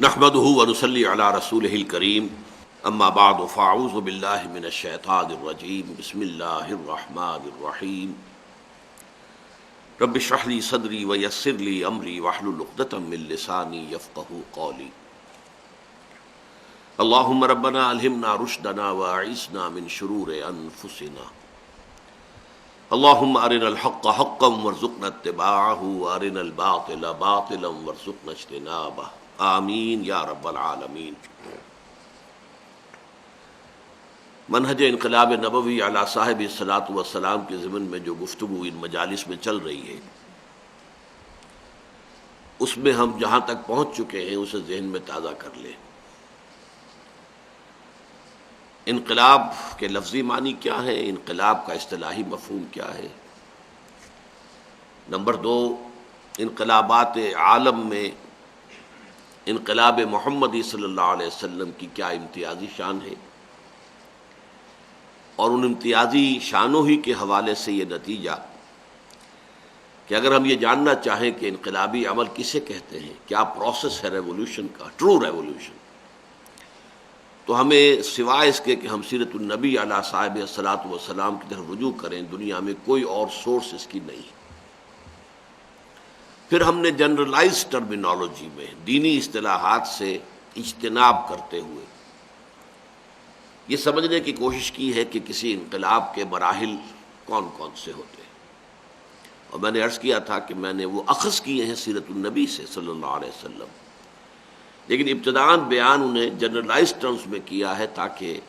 نحمده ونصلي على رسوله الكريم اما بعد فاعوذ بالله من الشيطان الرجيم بسم الله الرحمن الرحيم رب اشرح لي صدري ويسر لي امري واحلل عقدة من لساني يفقهوا قولي اللهم ربنا الهمنا رشدنا واعصمنا من شرور انفسنا اللهم ارنا الحق حقا وارزقنا اتباعه وارنا الباطل باطلا وارزقنا اجتنابه آمین یا رب العالمین۔ منہج انقلاب نبوی علی صاحب الصلاۃ والسلام کے ضمن میں جو گفتگو ان مجالس میں چل رہی ہے، اس میں ہم جہاں تک پہنچ چکے ہیں اسے ذہن میں تازہ کر لیں۔ انقلاب کے لفظی معنی کیا ہے؟ انقلاب کا اصطلاحی مفہوم کیا ہے؟ نمبر 2، انقلابات عالم میں انقلاب محمدی صلی اللہ علیہ وسلم کی کیا امتیازی شان ہے، اور ان امتیازی شانوں ہی کے حوالے سے یہ نتیجہ کہ اگر ہم یہ جاننا چاہیں کہ انقلابی عمل کسے کہتے ہیں، کیا پروسیس ہے ریولوشن کا، ٹرو ریولوشن، تو ہمیں سوائے اس کے کہ ہم سیرت النبی علیہ صاحب الصلاۃ والسلام کی طرف رجوع کریں، دنیا میں کوئی اور سورس اس کی نہیں۔ پھر ہم نے جنرلائز ٹرمینالوجی میں دینی اصطلاحات سے اجتناب کرتے ہوئے یہ سمجھنے کی کوشش کی ہے کہ کسی انقلاب کے مراحل کون کون سے ہوتے ہیں، اور میں نے عرض کیا تھا کہ میں نے وہ اخذ کیے ہیں سیرت النبی سے صلی اللہ علیہ وسلم، لیکن ابتداءً بیان انہیں جنرلائز ٹرمز میں کیا ہے تاکہ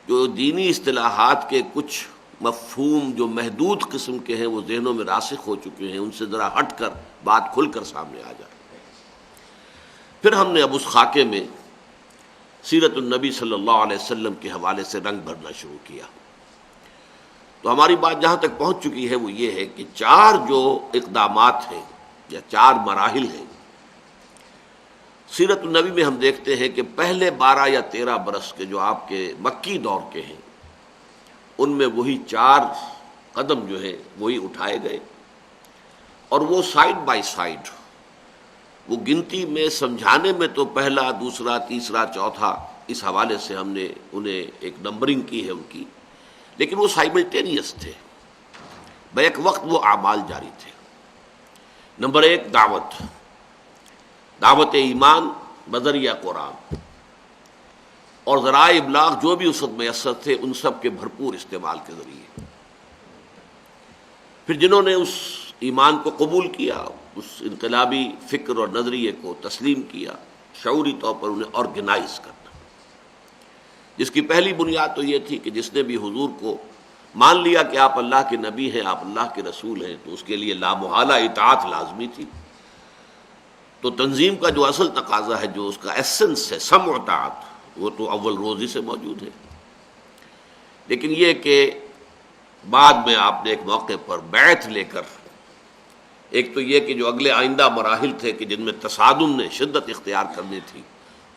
جو دینی اصطلاحات کے کچھ مفہوم جو محدود قسم کے ہیں وہ ذہنوں میں راسخ ہو چکے ہیں، ان سے ذرا ہٹ کر بات کھل کر سامنے آ جائے۔ پھر ہم نے اب اس خاکے میں سیرت النبی صلی اللہ علیہ وسلم کے حوالے سے رنگ بھرنا شروع کیا۔ تو ہماری بات جہاں تک پہنچ چکی ہے وہ یہ ہے کہ 4 جو اقدامات ہیں یا 4 مراحل ہیں سیرت النبی میں، ہم دیکھتے ہیں کہ پہلے 12 یا 13 برس کے جو آپ کے مکی دور کے ہیں، ان میں وہی 4 قدم جو ہیں وہی اٹھائے گئے، اور وہ سائیڈ بائی سائیڈ، وہ گنتی میں سمجھانے میں تو پہلا، دوسرا، تیسرا، چوتھا، اس حوالے سے ہم نے انہیں ایک نمبرنگ کی ہے ان کی، لیکن وہ سائملٹینیس تھے، بیک وقت وہ اعمال جاری تھے۔ نمبر 1، دعوت ایمان بذریعہ قرآن، اور ذرائع ابلاغ جو بھی اس وقت میسر تھے ان سب کے بھرپور استعمال کے ذریعے۔ پھر جنہوں نے اس ایمان کو قبول کیا، اس انقلابی فکر اور نظریے کو تسلیم کیا، شعوری طور پر انہیں آرگنائز کرنا، جس کی پہلی بنیاد تو یہ تھی کہ جس نے بھی حضور کو مان لیا کہ آپ اللہ کے نبی ہیں، آپ اللہ کے رسول ہیں، تو اس کے لیے لامحالہ اطاعت لازمی تھی۔ تو تنظیم کا جو اصل تقاضا ہے، جو اس کا ایسنس ہے، سمع و اطاعت، وہ تو اول روز ہی سے موجود ہے، لیکن یہ کہ بعد میں آپ نے ایک موقع پر بیعت لے کر، ایک تو یہ کہ جو اگلے آئندہ مراحل تھے کہ جن میں تصادم نے شدت اختیار کرنی تھی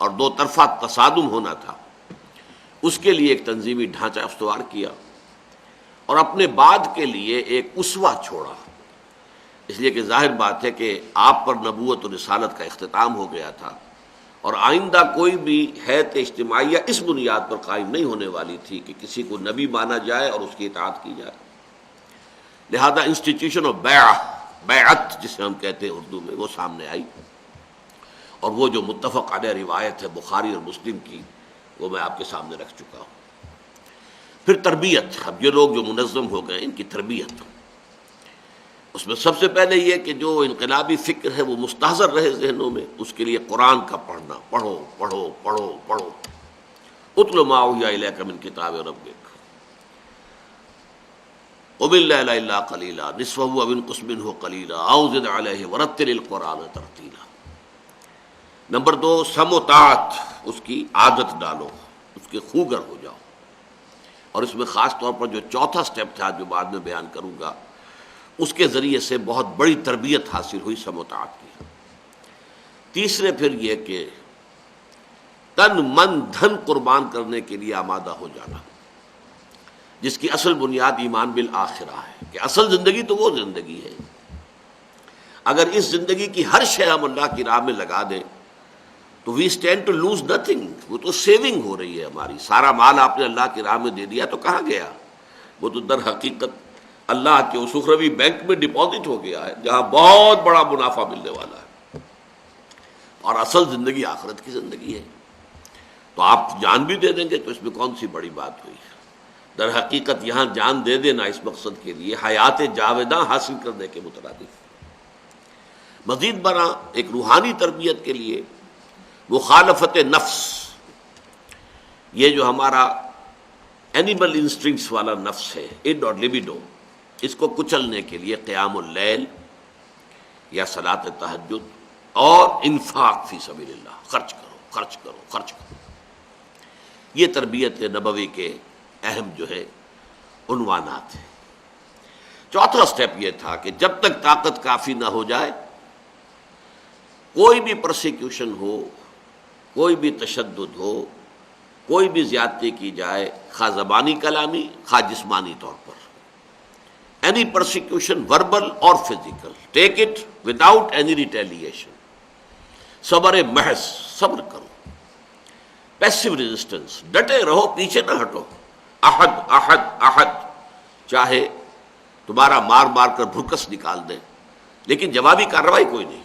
اور 2 طرفہ تصادم ہونا تھا، اس کے لیے ایک تنظیمی ڈھانچہ استوار کیا، اور اپنے بعد کے لیے ایک اسوہ چھوڑا، اس لیے کہ ظاہر بات ہے کہ آپ پر نبوت و رسالت کا اختتام ہو گیا تھا، اور آئندہ کوئی بھی حیت اجتماعیہ اس بنیاد پر قائم نہیں ہونے والی تھی کہ کسی کو نبی مانا جائے اور اس کی اطاعت کی جائے۔ لہذا انسٹیٹیوشن آف بیعت جسے ہم کہتے ہیں اردو میں، وہ سامنے آئی، اور وہ جو متفق علیہ روایت ہے بخاری اور مسلم کی، وہ میں آپ کے سامنے رکھ چکا ہوں۔ پھر تربیت، اب یہ لوگ جو منظم ہو گئے ان کی تربیت، اس میں سب سے پہلے یہ کہ جو انقلابی فکر ہے وہ مستحضر رہے ذہنوں میں، اس کے لیے قرآن کا پڑھنا، پڑھو پڑھو پڑھو پڑھو، اتل ما اوحی الیک من کتاب ربک قم اللیل الا قلیلا نصفہ او انقص منہ قلیلا او زد علیہ ورتل القرآن ترتیلا۔ نمبر 2، سمع و طاعت، اس کی عادت ڈالو، اس کے خوگر ہو جاؤ، اور اس میں خاص طور پر جو چوتھا سٹیپ تھا جو بعد میں بیان کروں گا، اس کے ذریعے سے بہت بڑی تربیت حاصل ہوئی سمع و طاعت کی۔ تیسرے پھر یہ کہ تن من دھن قربان کرنے کے لیے آمادہ ہو جانا، جس کی اصل بنیاد ایمان بالآخرہ ہے، کہ اصل زندگی تو وہ زندگی ہے، اگر اس زندگی کی ہر شے ہم اللہ کی راہ میں لگا دیں تو we stand to lose nothing. وہ تو سیونگ ہو رہی ہے ہماری. سارا مال آپ نے اللہ کی راہ میں دے دیا تو کہاں گیا؟ وہ تو در حقیقت اللہ کے اس اخروی بینک میں ڈپازٹ ہو گیا ہے جہاں بہت بڑا منافع ملنے والا ہے. اور اصل زندگی آخرت کی زندگی ہے. تو آپ جان بھی دے دیں گے تو اس میں کون سی بڑی بات ہوئی؟ در حقیقت یہاں جان دے دینا اس مقصد کے لیے حیات جاوداں حاصل کرنے کے مترادف. مزید برآں ایک روحانی تربیت کے لیے مخالفت نفس، یہ جو ہمارا اینیمل انسٹنکٹس والا نفس ہے، اڈ اور لیبیڈو، اس کو کچلنے کے لیے قیام اللیل یا صلاۃ تہجد اور انفاق فی سبیل اللہ، خرچ کرو خرچ کرو خرچ کرو. یہ تربیت نبوی کے اہم جو ہے عنوانات ہیں. چوتھا سٹیپ یہ تھا کہ جب تک طاقت کافی نہ ہو جائے، کوئی بھی پرسیکیوشن ہو، کوئی بھی تشدد ہو، کوئی بھی زیادتی کی جائے، خواہ زبانی کلامی خواہ جسمانی طور پر، اینی پرسیکیوشن وربل اور physical, take it without any retaliation. صبر محض، صبر کرو. پیسو ریزسٹنس، ڈٹے رہو، پیچھے نہ ہٹو. احد احد احد، چاہے تمہارا مار مار کر بھرکس نکال دیں لیکن جوابی کارروائی کوئی نہیں.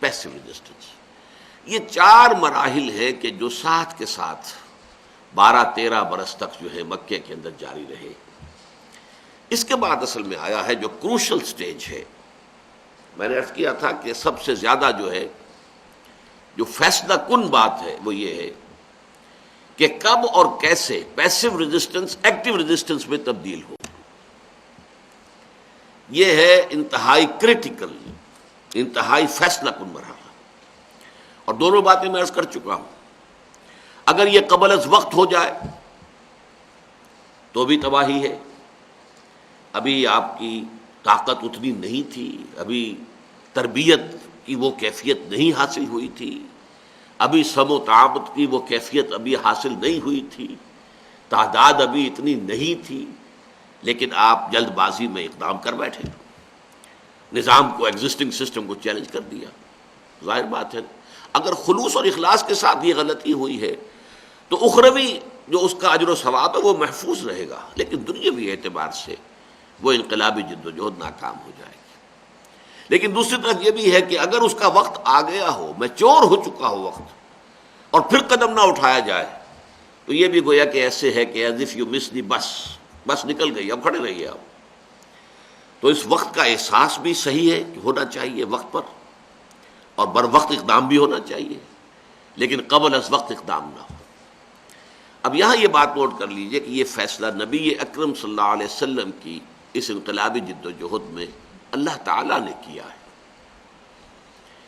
Passive resistance. یہ 4 مراحل ہیں کہ جو ساتھ کے ساتھ 12-13 برس تک جو ہے مکے کے اندر جاری رہے. اس کے بعد اصل میں آیا ہے جو کروشل سٹیج ہے. میں نے عرض کیا تھا کہ سب سے زیادہ جو ہے جو فیصلہ کن بات ہے وہ یہ ہے کہ کب اور کیسے پیسو ریزسٹنس ایکٹیو ریزسٹنس میں تبدیل ہو. یہ ہے انتہائی کریٹیکل، انتہائی فیصلہ کن مرحلہ. اور دونوں باتیں میں عرض کر چکا ہوں. اگر یہ قبل از وقت ہو جائے تو بھی تباہی ہے. ابھی آپ کی طاقت اتنی نہیں تھی، ابھی تربیت کی وہ کیفیت نہیں حاصل ہوئی تھی، ابھی سم و تعامت کی وہ کیفیت ابھی حاصل نہیں ہوئی تھی، تعداد ابھی اتنی نہیں تھی، لیکن آپ جلد بازی میں اقدام کر بیٹھے، نظام کو، ایگزسٹنگ سسٹم کو چیلنج کر دیا. ظاہر بات ہے اگر خلوص اور اخلاص کے ساتھ یہ غلطی ہوئی ہے تو اخروی جو اس کا اجر و ثواب ہے وہ محفوظ رہے گا، لیکن دنیاوی اعتبار سے وہ انقلابی جد و جہد ناکام ہو جائے گی. لیکن دوسری طرف یہ بھی ہے کہ اگر اس کا وقت آ گیا ہو، میچور ہو چکا ہو وقت، اور پھر قدم نہ اٹھایا جائے تو یہ بھی گویا کہ ایسے ہے کہ ایز اف یو مس دی بس نکل گئی، اب کھڑے رہیے آپ. تو اس وقت کا احساس بھی صحیح ہے کہ ہونا چاہیے وقت پر، اور بر وقت اقدام بھی ہونا چاہیے، لیکن قبل از وقت اقدام نہ ہو. اب یہاں یہ بات نوٹ کر لیجئے کہ یہ فیصلہ نبی اکرم صلی اللہ علیہ وسلم کی اس انقلابی جد و جہد میں اللہ تعالیٰ نے کیا ہے،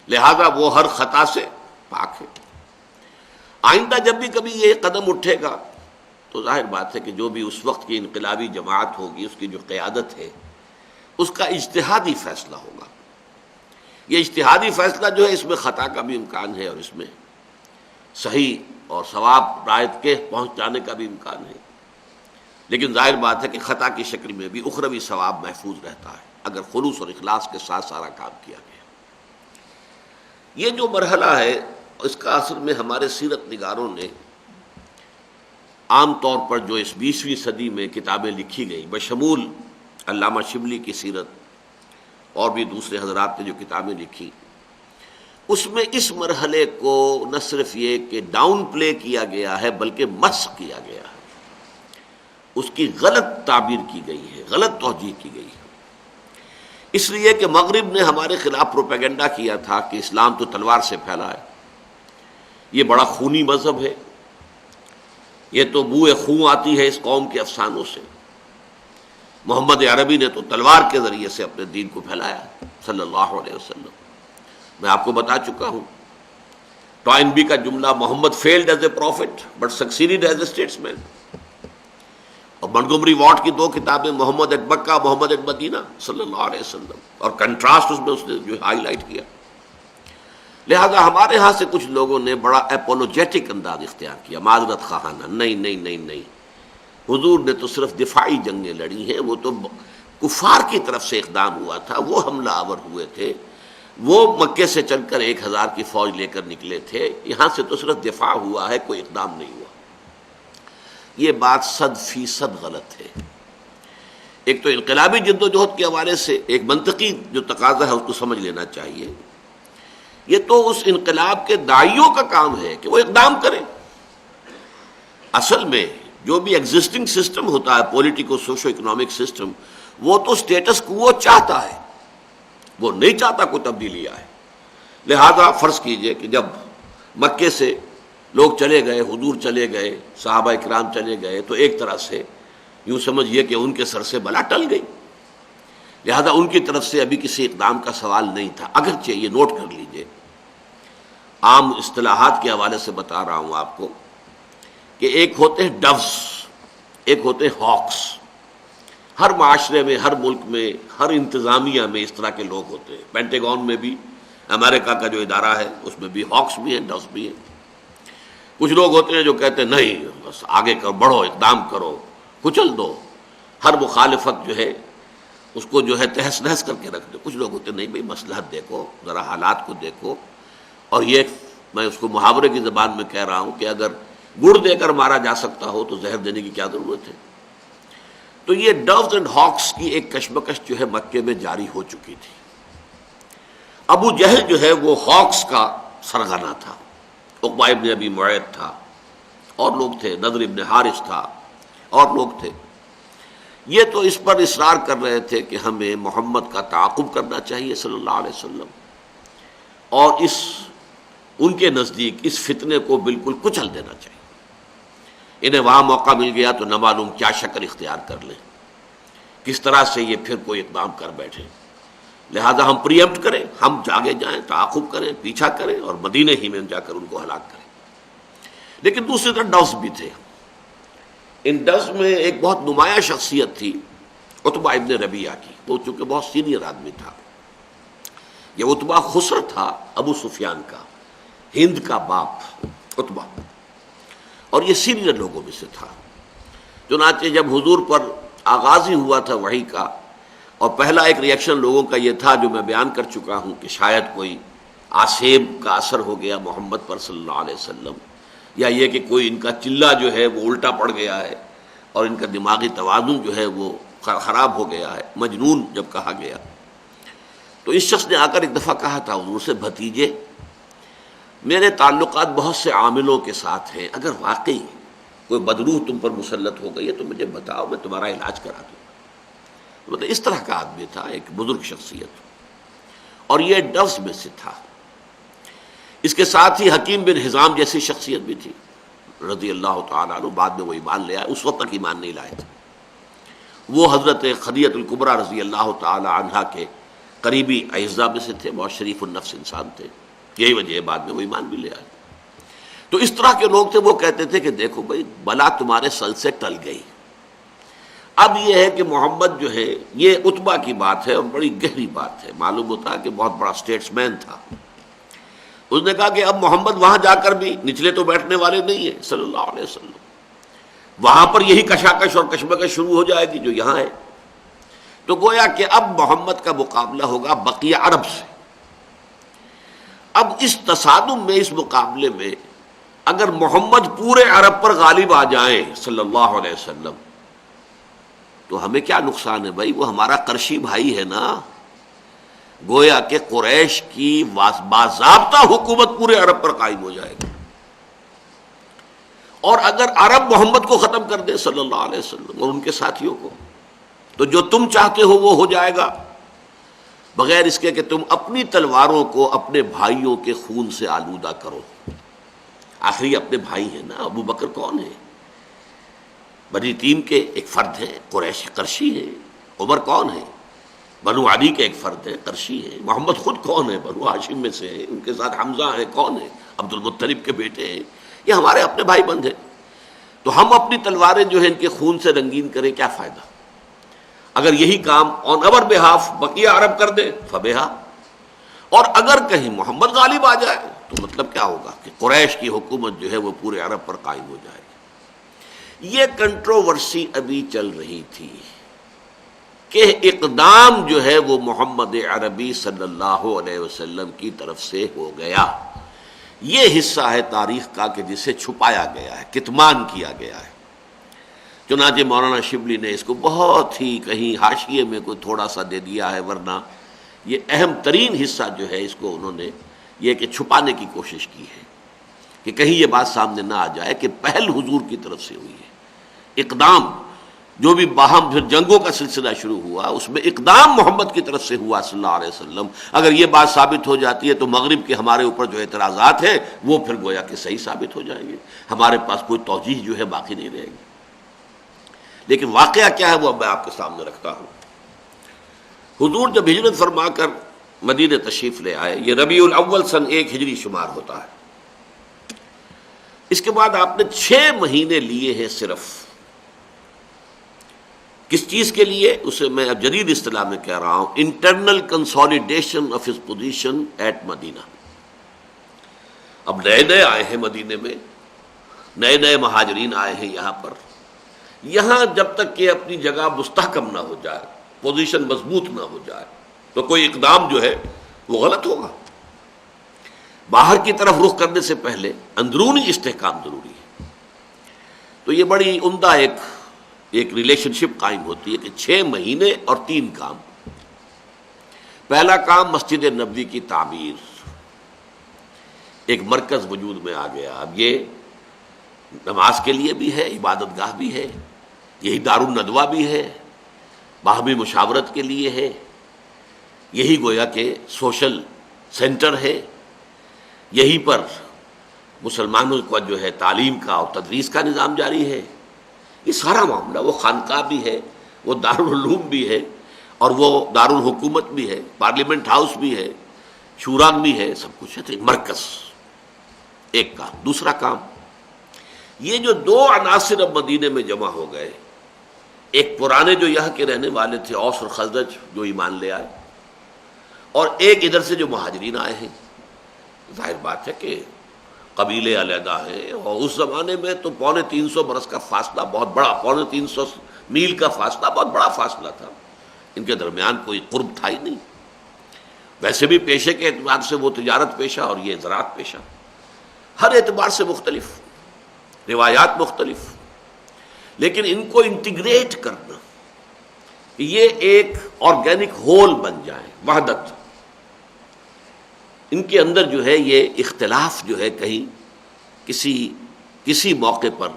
لہذا وہ ہر خطا سے پاک ہے. آئندہ جب بھی کبھی یہ قدم اٹھے گا تو ظاہر بات ہے کہ جو بھی اس وقت کی انقلابی جماعت ہوگی، اس کی جو قیادت ہے، اس کا اجتہادی فیصلہ ہوگا. یہ اجتہادی فیصلہ جو ہے اس میں خطا کا بھی امکان ہے اور اس میں صحیح اور ثواب رعایت کے پہنچ جانے کا بھی امکان ہے، لیکن ظاہر بات ہے کہ خطا کی شکل میں بھی اخروی ثواب محفوظ رہتا ہے اگر خلوص اور اخلاص کے ساتھ سارا کام کیا گیا. یہ جو مرحلہ ہے اس کا اصل میں ہمارے سیرت نگاروں نے عام طور پر جو اس 20ویں صدی میں کتابیں لکھی گئیں، بشمول علامہ شبلی کی سیرت اور بھی دوسرے حضرات نے جو کتابیں لکھی، اس میں اس مرحلے کو نہ صرف یہ کہ ڈاؤن پلے کیا گیا ہے بلکہ مسخ کیا گیا ہے، اس کی غلط تعبیر کی گئی ہے، غلط توجیہ کی گئی ہے. اس لیے کہ مغرب نے ہمارے خلاف پروپیگنڈا کیا تھا کہ اسلام تو تلوار سے پھیلا ہے، یہ بڑا خونی مذہب ہے، یہ تو بوئے خون آتی ہے اس قوم کے افسانوں سے. محمد عربی نے تو تلوار کے ذریعے سے اپنے دین کو پھیلایا صلی اللہ علیہ وسلم. میں آپ کو بتا چکا ہوں ٹوائنبی کا جملہ، Muhammad failed as a prophet but succeeded as a statesman. اور منٹگومری واٹ کی 2 کتابیں، محمد at Mecca, Muhammad at Medina صلی اللہ علیہ وسلم، اور کنٹراسٹ اس میں اس نے جو ہائی لائٹ کیا. لہذا ہمارے ہاں سے کچھ لوگوں نے بڑا اپولوجیٹک انداز اختیار کیا، معذرت خواہانہ. نہیں، حضور نے تو صرف دفاعی جنگیں لڑی ہیں، وہ تو کفار کی طرف سے اقدام ہوا تھا، وہ حملہ آور ہوئے تھے. وہ مکے سے چل کر 1000 کی فوج لے کر نکلے تھے، یہاں سے تو صرف دفاع ہوا ہے، کوئی اقدام نہیں ہوا۔ یہ بات 100% غلط ہے۔ ایک تو انقلابی جد و جہد کے حوالے سے ایک منطقی جو تقاضا ہے اس کو سمجھ لینا چاہیے، یہ تو اس انقلاب کے داعیوں کا کام ہے کہ وہ اقدام کریں۔ اصل میں جو بھی ایگزسٹنگ سسٹم ہوتا ہے، پولیٹیکو سوشو اکنامک سسٹم، وہ تو اسٹیٹس کو چاہتا ہے، وہ نہیں چاہتا کوئی تبدیلی آئے۔ لہذا فرض کیجئے کہ جب مکے سے لوگ چلے گئے، حضور چلے گئے، صحابہ کرام چلے گئے، تو ایک طرح سے یوں سمجھیے کہ ان کے سر سے بلا ٹل گئی، لہذا ان کی طرف سے ابھی کسی اقدام کا سوال نہیں تھا۔ اگرچہ یہ نوٹ کر لیجئے، عام اصطلاحات کے حوالے سے بتا رہا ہوں آپ کو، کہ ایک ہوتے ہیں ڈوز، ایک ہوتے ہیں ہاکس۔ ہر معاشرے میں، ہر ملک میں، ہر انتظامیہ میں اس طرح کے لوگ ہوتے ہیں۔ پینٹاگون میں بھی، امریکہ کا جو ادارہ ہے اس میں بھی ہاکس بھی ہیں، ڈوز بھی ہیں۔ کچھ لوگ ہوتے ہیں جو کہتے ہیں نہیں بس آگے کرو، بڑھو، اقدام کرو، کچل دو، ہر مخالفت جو ہے اس کو جو ہے تہس نہس کر کے رکھ دو۔ کچھ لوگ ہوتے ہیں نہیں بھائی مصلحت دیکھو، ذرا حالات کو دیکھو، اور یہ میں اس کو محاورے کی زبان میں کہہ رہا ہوں کہ اگر گڑ دے کر مارا جا سکتا ہو تو زہر دینے کی کیا ضرورت ہے۔ تو یہ ڈوز اینڈ ہاکس کی ایک کشمکش جو ہے مکے میں جاری ہو چکی تھی۔ ابو جہل جو ہے وہ ہاکس کا سرغنہ تھا، عقبہ ابن ابی معیط تھا، اور لوگ تھے، نضر ابن حارث تھا، اور لوگ تھے۔ یہ تو اس پر اصرار کر رہے تھے کہ ہمیں محمد کا تعاقب کرنا چاہیے صلی اللہ علیہ وسلم، اور ان کے نزدیک اس فتنے کو بالکل کچل دینا چاہیے۔ انہیں وہاں موقع مل گیا تو نہ معلوم کیا شکل اختیار کر لیں، کس طرح سے یہ پھر کوئی اقدام کر بیٹھے۔ لہذا ہم پری ایمپٹ کریں، ہم آگے جائیں، تعاقب کریں، پیچھا کریں، اور مدینے ہی میں جا کر ان کو ہلاک کریں۔ لیکن دوسری طرف ڈوز بھی تھے۔ ان ڈوز میں ایک بہت نمایاں شخصیت تھی عتبہ ابن ربیعہ کی، وہ چونکہ بہت سینئر آدمی تھا۔ یہ عتبہ خسر تھا ابو سفیان کا، ہند کا باپ عتبہ، اور یہ سینئر لوگوں میں سے تھا۔ چنانچہ جب حضور پر آغاز ہی ہوا تھا وحی کا، اور پہلا ایک ریئیکشن لوگوں کا یہ تھا جو میں بیان کر چکا ہوں کہ شاید کوئی آسیب کا اثر ہو گیا محمد پر صلی اللہ علیہ وسلم، یا یہ کہ کوئی ان کا چلہ جو ہے وہ الٹا پڑ گیا ہے، اور ان کا دماغی توازن جو ہے وہ خراب ہو گیا ہے، مجنون جب کہا گیا۔ تو اس شخص نے آ کر ایک دفعہ کہا تھا حضور سے، بھتیجے میرے تعلقات بہت سے عاملوں کے ساتھ ہیں، اگر واقعی کوئی بدروح تم پر مسلط ہو گئی ہے تو مجھے بتاؤ، میں تمہارا علاج کرا دوں۔ مطلب اس طرح کا آدمی تھا، ایک بزرگ شخصیت، اور یہ ڈوز میں سے تھا۔ اس کے ساتھ ہی حکیم بن حزام جیسی شخصیت بھی تھی رضی اللہ تعالیٰ عنہ، بعد میں وہ ایمان لے آئے، اس وقت تک ایمان نہیں لائے تھے۔ وہ حضرت خدیجہ الکبریٰ رضی اللہ تعالیٰ عنہا کے قریبی اعزاء میں سے تھے، بہت شریف النفس انسان تھے، یہی وجہ ہے بعد میں وہ ایمان بھی لے آئے۔ تو اس طرح کے لوگ تھے، وہ کہتے تھے کہ دیکھو بھائی بلا تمہارے سل سے ٹل گئی۔ اب یہ ہے کہ محمد جو ہے، یہ عتبہ کی بات ہے اور بڑی گہری بات ہے، معلوم ہوتا ہے کہ بہت بڑا اسٹیٹس مین تھا۔ اس نے کہا کہ اب محمد وہاں جا کر بھی نچلے تو بیٹھنے والے نہیں ہیں صلی اللہ علیہ وسلم، وہاں پر یہی کشاکش اور کشمکش شروع ہو جائے گی جو یہاں ہے۔ تو گویا کہ اب محمد کا مقابلہ ہوگا بقیہ عرب سے۔ اب اس تصادم میں، اس مقابلے میں اگر محمد پورے عرب پر غالب آ جائیں صلی اللہ علیہ وسلم تو ہمیں کیا نقصان ہے بھائی؟ وہ ہمارا قرشی بھائی ہے نا۔ گویا کہ قریش کی باضابطہ حکومت پورے عرب پر قائم ہو جائے گی، اور اگر عرب محمد کو ختم کر دے صلی اللہ علیہ وسلم اور ان کے ساتھیوں کو، تو جو تم چاہتے ہو وہ ہو جائے گا، بغیر اس کے کہ تم اپنی تلواروں کو اپنے بھائیوں کے خون سے آلودہ کرو۔ آخری اپنے بھائی ہیں نا۔ ابو بکر کون ہے؟ بنی تیم کے ایک فرد ہیں، قریش قرشی ہیں۔ عمر کون ہے؟ بنو عدی کے ایک فرد ہیں، قرشی ہیں۔ محمد خود کون ہے؟ بنو ہاشم میں سے ہیں، ان کے ساتھ حمزہ ہیں، کون ہے؟ عبد المطلب کے بیٹے ہیں۔ یہ ہمارے اپنے بھائی بند ہیں، تو ہم اپنی تلواریں جو ہیں ان کے خون سے رنگین کریں، کیا فائدہ؟ اگر یہی کام آن اور بہاف بقیہ عرب کر دیں فبہا، اور اگر کہیں محمد غالب آ جائے تو مطلب کیا ہوگا کہ قریش کی حکومت جو ہے وہ پورے عرب پر قائم ہو جائے گی۔ یہ کنٹروورسی ابھی چل رہی تھی، کہ اقدام جو ہے وہ محمد عربی صلی اللہ علیہ وسلم کی طرف سے ہو گیا. یہ حصہ ہے تاریخ کا کہ جسے چھپایا گیا ہے، کتمان کیا گیا ہے. چنانچہ مولانا شبلی نے اس کو بہت ہی کہیں حاشیے میں کوئی تھوڑا سا دے دیا ہے، ورنہ یہ اہم ترین حصہ جو ہے اس کو انہوں نے یہ کہ چھپانے کی کوشش کی ہے کہ کہیں یہ بات سامنے نہ آ جائے کہ پہل حضور کی طرف سے ہوئی ہے. اقدام جو بھی باہم پھر جنگوں کا سلسلہ شروع ہوا اس میں اقدام محمد کی طرف سے ہوا صلی اللہ علیہ وسلم. اگر یہ بات ثابت ہو جاتی ہے تو مغرب کے ہمارے اوپر جو اعتراضات ہیں وہ پھر گویا کہ صحیح ثابت ہو جائیں گے، ہمارے پاس کوئی توجیہ جو ہے باقی نہیں رہے گی. لیکن واقعہ کیا ہے وہ میں آپ کے سامنے رکھتا ہوں. حضور جب ہجرت فرما کر مدینہ تشریف لے آئے، یہ ربیع الاول سن 1 ہجری شمار ہوتا ہے. اس کے بعد آپ نے 6 مہینے لیے ہیں صرف. کس چیز کے لیے؟ اسے میں اب جدید اصطلاح میں کہہ رہا ہوں internal consolidation of his position at Medina. اب نئے نئے آئے ہیں مدینے میں، نئے نئے مہاجرین آئے ہیں یہاں پر. یہاں جب تک کہ اپنی جگہ مستحکم نہ ہو جائے، پوزیشن مضبوط نہ ہو جائے، تو کوئی اقدام جو ہے وہ غلط ہوگا. باہر کی طرف رخ کرنے سے پہلے اندرونی استحکام ضروری ہے. تو یہ بڑی عمدہ ایک ریلیشن شپ قائم ہوتی ہے کہ 6 مہینے اور 3 کام. پہلا کام مسجد نبوی کی تعمیر، ایک مرکز وجود میں آ گیا. اب یہ نماز کے لیے بھی ہے، عبادت گاہ بھی ہے، یہی دار الندوہ بھی ہے، باہمی مشاورت کے لیے ہے، یہی گویا کہ سوشل سینٹر ہے، یہی پر مسلمانوں کا جو ہے تعلیم کا اور تدریس کا نظام جاری ہے. یہ سارا معاملہ، وہ خانقاہ بھی ہے، وہ دارالعلوم بھی ہے، اور وہ دارالحکومت بھی ہے، پارلیمنٹ ہاؤس بھی ہے، شورا بھی ہے، سب کچھ ہے. تو مرکز ایک کام. دوسرا کام، یہ جو 2 عناصر اب مدینے میں جمع ہو گئے، ایک پرانے جو یہاں کے رہنے والے تھے اوس اور خزرج جو ایمان لے آئے، اور ایک ادھر سے جو مہاجرین آئے ہیں. ظاہر بات ہے کہ قبیلے علیحدہ ہیں، اور اس زمانے میں تو 350 برس کا فاصلہ بہت بڑا، 350 میل کا فاصلہ بہت بڑا فاصلہ تھا. ان کے درمیان کوئی قرب تھا ہی نہیں. ویسے بھی پیشے کے اعتبار سے وہ تجارت پیشہ اور یہ زراعت پیشہ، ہر اعتبار سے مختلف، روایات مختلف. لیکن ان کو انٹیگریٹ کرنا کہ یہ ایک آرگینک ہول بن جائیں، وحدت. ان کے اندر جو ہے یہ اختلاف جو ہے کہیں کسی موقع پر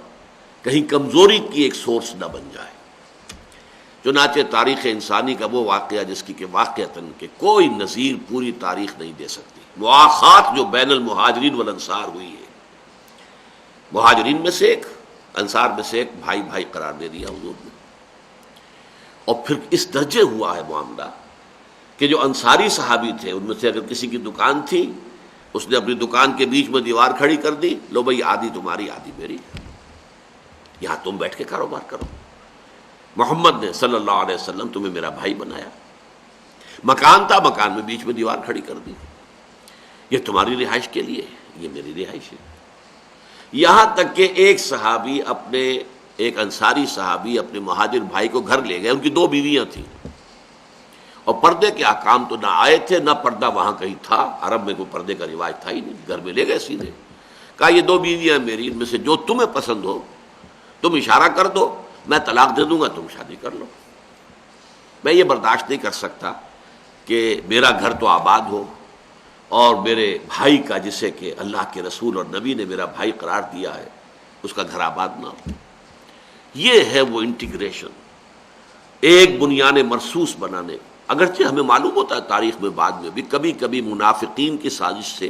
کہیں کمزوری کی ایک سورس نہ بن جائے. چنانچہ تاریخ انسانی کا وہ واقعہ جس کی کہ واقعتاً کہ کوئی نظیر پوری تاریخ نہیں دے سکتی، مواخات جو بین المہاجرین والانصار ہوئی ہے. مہاجرین میں سے ایک، انصار میں سے ایک، بھائی بھائی قرار دے دیا حضور نے. اور پھر اس درجے ہوا ہے معاملہ کہ جو انصاری صحابی تھے ان میں سے اگر کسی کی دکان تھی، اس نے اپنی دکان کے بیچ میں دیوار کھڑی کر دی، لو بھائی آدھی تمہاری آدھی میری، یہاں تم بیٹھ کے کاروبار کرو. محمد نے صلی اللہ علیہ وسلم تمہیں میرا بھائی بنایا. مکان تھا، مکان میں بیچ میں دیوار کھڑی کر دی، یہ تمہاری رہائش کے لیے، یہ میری رہائش ہے. یہاں تک کہ ایک انصاری صحابی اپنے مہاجر بھائی کو گھر لے گئے. ان کی 2 بیویاں تھیں، اور پردے کے احکام تو نہ آئے تھے، نہ پردہ وہاں کہیں تھا. عرب میں کوئی پردے کا رواج تھا ہی نہیں. گھر میں لے گئے سیدھے، کہا یہ 2 بیویاں میری، ان میں سے جو تمہیں پسند ہو تم اشارہ کر دو، میں طلاق دے دوں گا، تم شادی کر لو. میں یہ برداشت نہیں کر سکتا کہ میرا گھر تو آباد ہو اور میرے بھائی کا، جسے کہ اللہ کے رسول اور نبی نے میرا بھائی قرار دیا ہے، اس کا گھر آباد نہ ہو. یہ ہے وہ انٹیگریشن، ایک بنیان مرصوص بنانے. اگرچہ ہمیں معلوم ہوتا ہے تاریخ میں بعد میں بھی کبھی کبھی منافقین کی سازش سے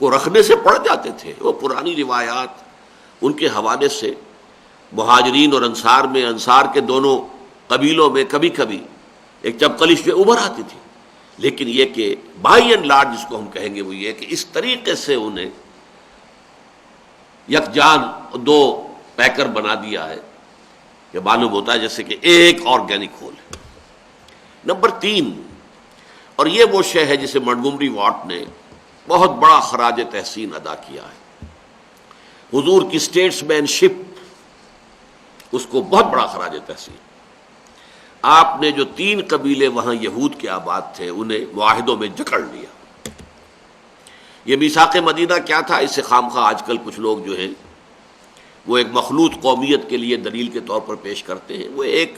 کو رکھنے سے پڑ جاتے تھے. وہ پرانی روایات ان کے حوالے سے مہاجرین اور انصار میں، انصار کے دونوں قبیلوں میں کبھی کبھی ایک چپقلش میں ابھر آتی تھی. لیکن یہ کہ بائی اینڈ لارج جس کو ہم کہیں گے وہ یہ کہ اس طریقے سے انہیں یکجان 2 پیکر بنا دیا ہے کہ معلوم ہوتا ہے جیسے کہ ایک آرگینک ہول ہے. نمبر 3، اور یہ وہ شے ہے جسے منٹگومری واٹ نے بہت بڑا خراج تحسین ادا کیا ہے. حضور کی اسٹیٹس مین شپ، اس کو بہت بڑا خراج تحسین. آپ نے جو 3 قبیلے وہاں یہود کے آباد تھے انہیں معاہدوں میں جکڑ لیا۔ یہ میثاق مدینہ کیا تھا؟ اس سے خامخواہ آج کل کچھ لوگ جو ہیں وہ ایک مخلوط قومیت کے لیے دلیل کے طور پر پیش کرتے ہیں۔ وہ ایک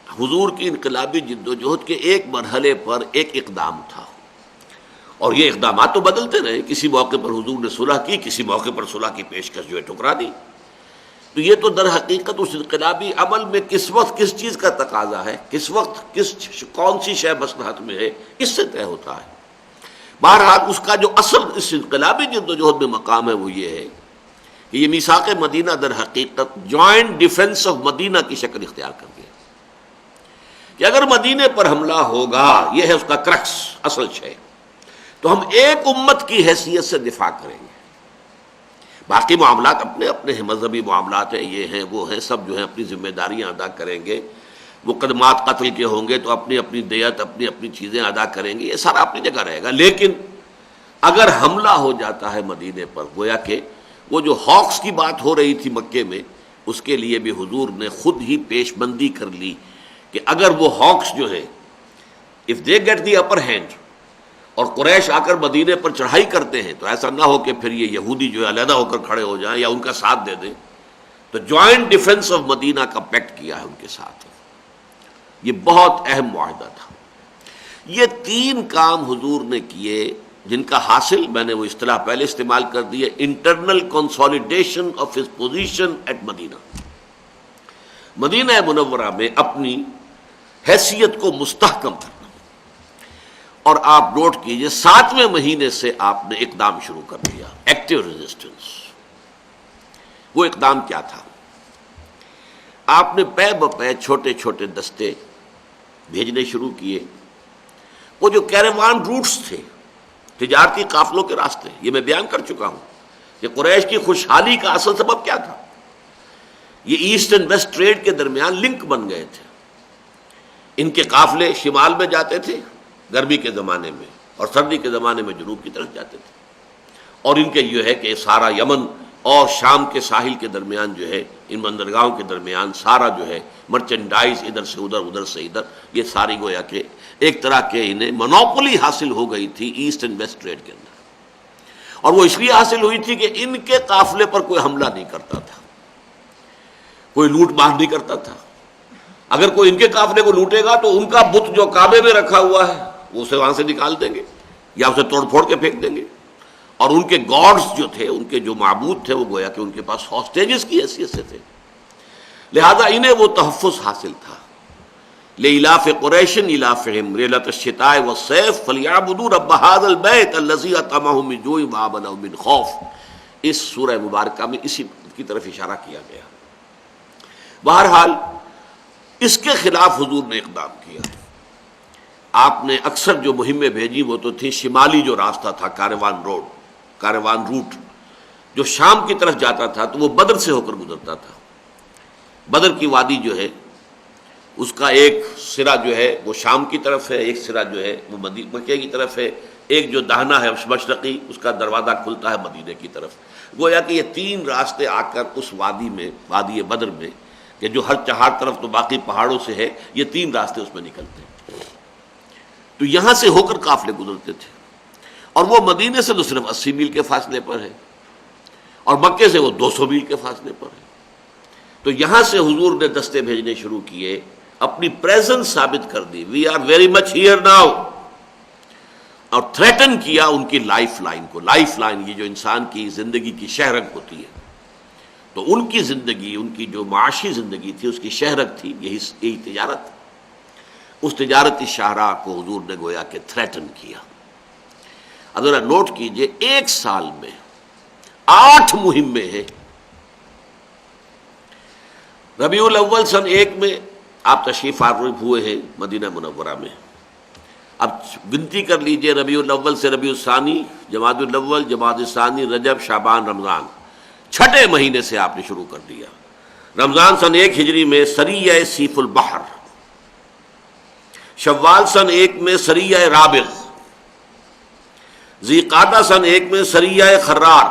حضور کی انقلابی جد و جہد کے ایک مرحلے پر ایک اقدام تھا، اور یہ اقدامات تو بدلتے رہے۔ کسی موقع پر حضور نے صلح کی، کسی موقع پر صلح کی پیشکش جو ہے ٹھکرا دی۔ تو یہ تو در حقیقت اس انقلابی عمل میں کس وقت کس چیز کا تقاضا ہے، کس وقت کون سی شے مصلحت میں ہے، اس سے طے ہوتا ہے۔ بہرحال اس کا جو اصل اس انقلابی جد و جہد میں مقام ہے وہ یہ ہے کہ یہ میثاق مدینہ در حقیقت جوائنٹ ڈیفنس آف مدینہ کی شکل اختیار کر گیا کہ اگر مدینے پر حملہ ہوگا، یہ ہے اس کا کرکس، اصل شے، تو ہم ایک امت کی حیثیت سے دفاع کریں گے۔ باقی معاملات اپنے اپنے ہیں، مذہبی معاملات ہیں، یہ ہیں وہ ہیں، سب جو ہیں اپنی ذمہ داریاں ادا کریں گے۔ مقدمات قتل کے ہوں گے تو اپنی اپنی دیت، اپنی اپنی چیزیں ادا کریں گے، یہ سارا اپنی جگہ رہے گا۔ لیکن اگر حملہ ہو جاتا ہے مدینے پر، گویا کہ وہ جو ہاکس کی بات ہو رہی تھی مکے میں، اس کے لیے بھی حضور نے خود ہی پیش بندی کر لی کہ اگر وہ ہاکس جو ہے if they get the upper hand اور قریش آ کر مدینے پر چڑھائی کرتے ہیں، تو ایسا نہ ہو کہ پھر یہ یہودی جو ہے علیحدہ ہو کر کھڑے ہو جائیں یا ان کا ساتھ دے دیں۔ تو جوائنٹ ڈیفنس آف مدینہ کا پیکٹ کیا ہے ان کے ساتھ۔ یہ بہت اہم معاہدہ تھا۔ یہ 3 کام حضور نے کیے جن کا حاصل، میں نے وہ اصطلاح پہلے استعمال کر دی ہے، internal consolidation of his position at Medina. Medina Munawwara میں اپنی حیثیت کو مستحکم کرنا۔ اور آپ نوٹ کیجئے 7ویں مہینے سے آپ نے اقدام شروع کر دیا، ایکٹیو ریزسٹنس۔ وہ اقدام کیا تھا؟ آپ نے پے بپے چھوٹے چھوٹے دستے بھیجنے شروع کیے۔ وہ جو کیروان روٹس تھے، تجارتی قافلوں کے راستے، یہ میں بیان کر چکا ہوں کہ قریش کی خوشحالی کا اصل سبب کیا تھا؟ یہ ایسٹ اینڈ ویسٹ ٹریڈ کے درمیان لنک بن گئے تھے۔ ان کے قافلے شمال میں جاتے تھے گرمی کے زمانے میں، اور سردی کے زمانے میں جنوب کی طرف جاتے تھے، اور ان کے یہ ہے کہ سارا یمن اور شام کے ساحل کے درمیان جو ہے، ان بندرگاہوں کے درمیان سارا جو ہے مرچنڈائز ادھر سے ادھر، ادھر سے ادھر، یہ ساری گویا کہ ایک طرح کے انہیں منوپولی حاصل ہو گئی تھی ایسٹ اینڈ ویسٹ ٹریڈ کے اندر۔ اور وہ اس لیے حاصل ہوئی تھی کہ ان کے قافلے پر کوئی حملہ نہیں کرتا تھا، کوئی لوٹ مار نہیں کرتا تھا۔ اگر کوئی ان کے قافلے کو لوٹے گا تو ان کا بت جو کعبے میں رکھا ہوا ہے وہ اسے وہاں سے نکال دیں گے یا اسے توڑ پھوڑ کے پھینک دیں گے، اور ان کے گاڈز جو تھے، ان کے جو معبود تھے، وہ گویا کہ ان کے پاس ہاسٹیجز کی حیثیت سے تھے۔ لہذا انہیں وہ تحفظ حاصل تھا۔ لإلاف قریش إلافهم رحلة الشتاء والصيف فليعبدوا رب هذا البيت الذي أطعمهم من جوع وآمنهم من خوف۔ اس سورہ مبارکہ میں اسی کی طرف اشارہ کیا گیا۔ بہرحال اس کے خلاف حضور نے اقدام کیا۔ آپ نے اکثر جو مہمیں بھیجی وہ تو تھی شمالی جو راستہ تھا، کاروان روٹ جو شام کی طرف جاتا تھا، تو وہ بدر سے ہو کر گزرتا تھا۔ بدر کی وادی جو ہے اس کا ایک سرا جو ہے وہ شام کی طرف ہے، ایک سرا جو ہے وہ مکے کی طرف ہے، ایک جو داہنا ہے مشرقی، اس کا دروازہ کھلتا ہے مدینے کی طرف۔ گویا کہ یہ 3 راستے آ کر اس وادی میں، وادی بدر میں، کہ جو ہر چہار طرف تو باقی پہاڑوں سے ہے، یہ 3 راستے اس میں نکلتے ہیں۔ تو یہاں سے ہو کر قافلے گزرتے تھے، اور وہ مدینے سے تو صرف 80 میل کے فاصلے پر ہے، اور مکے سے وہ 200 میل کے فاصلے پر ہے۔ تو یہاں سے حضور نے دستے بھیجنے شروع کیے، اپنی پریزنس ثابت کر دی، we are very much here now, اور تھریٹن کیا ان کی لائف لائن کو۔ لائف لائن یہ جو انسان کی زندگی کی شہرک ہوتی ہے، تو ان کی زندگی، ان کی جو معاشی زندگی تھی، اس کی شہرک تھی یہی تجارت۔ اس تجارتی شاہراہ کو حضور نے گویا کہ تھریٹن کیا۔ اب ذرا نوٹ کیجئے، 1 سال میں 8 مہمیں ہیں۔ ربیع الاول سن 1 میں آپ تشریف آور ہوئے ہیں مدینہ منورہ میں۔ اب گنتی کر لیجئے، ربیع الاول سے ربیع الثانی، جمادی الاول، جمادی الثانی، رجب، شعبان، رمضان، 6 مہینے سے آپ نے شروع کر دیا۔ رمضان سن 1 ہجری میں سریہ سیف البحر، شوال سن 1 میں سریہ رابغ، ذی قعدہ سن 1 میں سریہ خرار،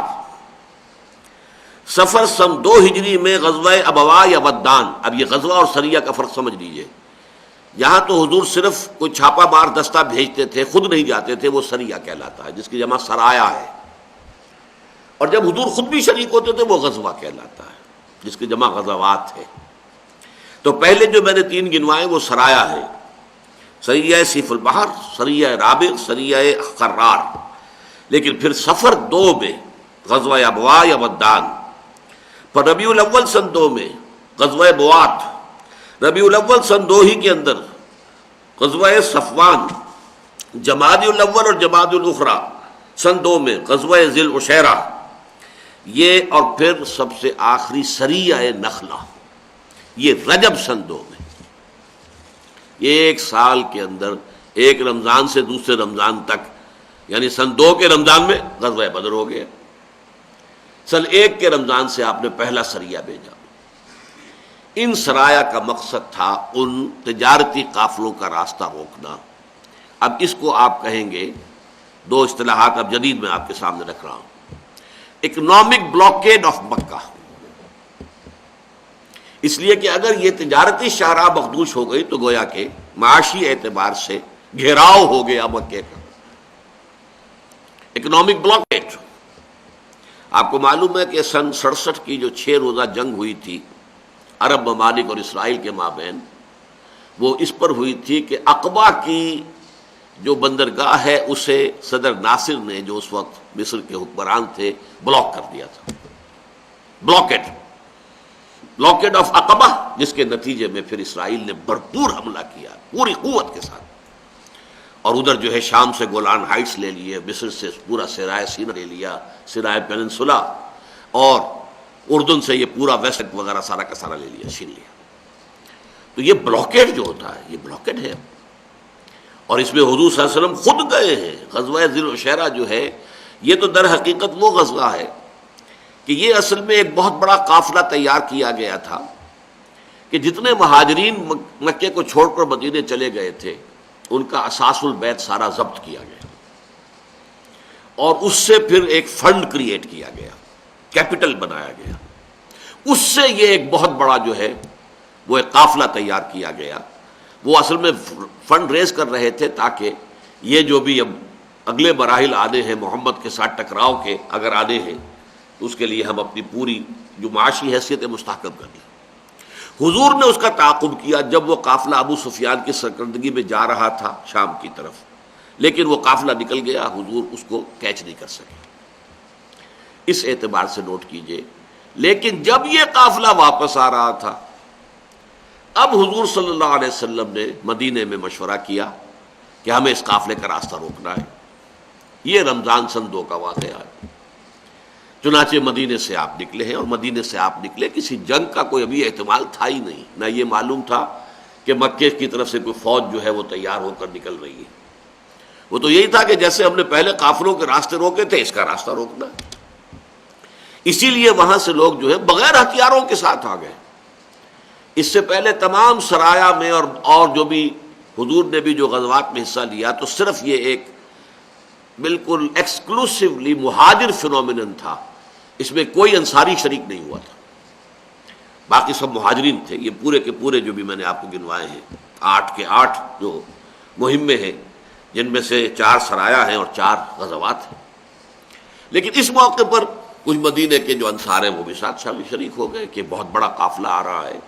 سفر سن 2 ہجری میں غزوہ ابوا یا ودان۔ اب یہ غزوہ اور سریہ کا فرق سمجھ لیجئے۔ یہاں تو حضور صرف کوئی چھاپا مار دستہ بھیجتے تھے، خود نہیں جاتے تھے، وہ سریہ کہلاتا ہے، جس کی جمع سرایا ہے. اور جب حضور خود بھی شریک ہوتے تھے وہ غزوہ کہلاتا ہے، جس کی جمع غزوات ہے. تو پہلے جو میں نے 3 گنوائے وہ سرایا ہے، سریہ سیف البحر، سریہ رابغ، سریہ خرار. لیکن پھر سفر 2 میں غزوہ ابوا یا ودان، پر ربیع الاول سن 2 میں غزوہ بوات، ربیع الاول سن 2 ہی کے اندر غزوہ صفوان، جمادی الاول اور جمادی الاخری سن 2 میں غزوہ ذی العشیرہ، یہ اور پھر سب سے آخری سریہ نخلہ، یہ رجب سن 2 میں. یہ 1 سال کے اندر ایک رمضان سے دوسرے رمضان تک، یعنی سن 2 کے رمضان میں غزوہ بدر ہو گیا، سن 1 کے رمضان سے آپ نے پہلا سریہ بھیجا. ان سرایا کا مقصد تھا ان تجارتی قافلوں کا راستہ روکنا. اب اس کو آپ کہیں گے، 2 اصطلاحات اب جدید میں آپ کے سامنے رکھ رہا ہوں. اکنامک بلاکیڈ آف مکہ، اس لیے کہ اگر یہ تجارتی شاہراہ مخدوش ہو گئی تو گویا کہ معاشی اعتبار سے گھیراؤ ہو گیا مکے کا. Economic blockade. آپ کو معلوم ہے کہ سن 67 کی جو 6 روزہ جنگ ہوئی تھی عرب ممالک اور اسرائیل کے مابین، وہ اس پر ہوئی تھی کہ عقبہ کی جو بندرگاہ ہے اسے صدر ناصر نے، جو اس وقت مصر کے حکمران تھے، بلاک کر دیا تھا. بلاکیڈ آف عقبہ، جس کے نتیجے میں پھر اسرائیل نے بھرپور حملہ کیا پوری قوت کے ساتھ، اور ادھر جو ہے شام سے گولان ہائٹس لے لیے، مصر سے پورا سرائے سینا لے لیا، سرائے پیننسولا، اور اردن سے یہ پورا ویسٹ وغیرہ سارا کا سارا لے لیا، چھین لیا. تو یہ بلاکیڈ جو ہوتا ہے یہ بلاکیڈ ہے. اور اس میں حضور صلی اللہ علیہ وسلم خود گئے ہیں. غزوہ ذی العشیرہ جو ہے یہ تو در حقیقت وہ غزوہ ہے کہ یہ اصل میں ایک بہت بڑا قافلہ تیار کیا گیا تھا کہ جتنے مہاجرین مکے کو چھوڑ کر مدینے چلے گئے تھے ان کا اساس البیت سارا ضبط کیا گیا، اور اس سے پھر ایک فنڈ کریٹ کیا گیا، کیپٹل بنایا گیا. اس سے یہ ایک بہت بڑا جو ہے وہ ایک قافلہ تیار کیا گیا. وہ اصل میں فنڈ ریز کر رہے تھے تاکہ یہ جو بھی اب اگلے مراحل آنے ہیں محمد کے ساتھ ٹکراؤ کے، اگر آنے ہیں تو اس کے لیے ہم اپنی پوری جو معاشی حیثیت مستحکم کر لیں. حضور نے اس کا تعاقب کیا جب وہ قافلہ ابو سفیان کی سرکردگی میں جا رہا تھا شام کی طرف، لیکن وہ قافلہ نکل گیا، حضور اس کو کیچ نہیں کر سکے. اس اعتبار سے نوٹ کیجئے. لیکن جب یہ قافلہ واپس آ رہا تھا، اب حضور صلی اللہ علیہ وسلم نے مدینے میں مشورہ کیا کہ ہمیں اس قافلے کا راستہ روکنا ہے. یہ رمضان سن 2 کا واقعہ ہے. چنانچہ مدینے سے آپ نکلے ہیں، اور مدینے سے آپ نکلے کسی جنگ کا کوئی ابھی احتمال تھا ہی نہیں، نہ یہ معلوم تھا کہ مکے کی طرف سے کوئی فوج جو ہے وہ تیار ہو کر نکل رہی ہے. وہ تو یہی تھا کہ جیسے ہم نے پہلے قافلوں کے راستے روکے تھے، اس کا راستہ روکنا ہے. اسی لیے وہاں سے لوگ جو ہے بغیر ہتھیاروں کے ساتھ آ گئے. اس سے پہلے تمام سرایا میں اور جو بھی حضور نے بھی جو غزوات میں حصہ لیا تو صرف یہ ایک بالکل ایکسکلوسیولی مہاجر فینومینن تھا، اس میں کوئی انصاری شریک نہیں ہوا تھا، باقی سب مہاجرین تھے. یہ پورے کے پورے جو بھی میں نے آپ کو گنوائے ہیں 8 کے 8 جو مہمیں ہیں، جن میں سے 4 سرایا ہیں اور 4 غزوات ہیں. لیکن اس موقع پر کچھ مدینے کے جو انصار ہیں وہ بھی ساتھ شریک ہو گئے کہ بہت بڑا قافلہ آ رہا ہے،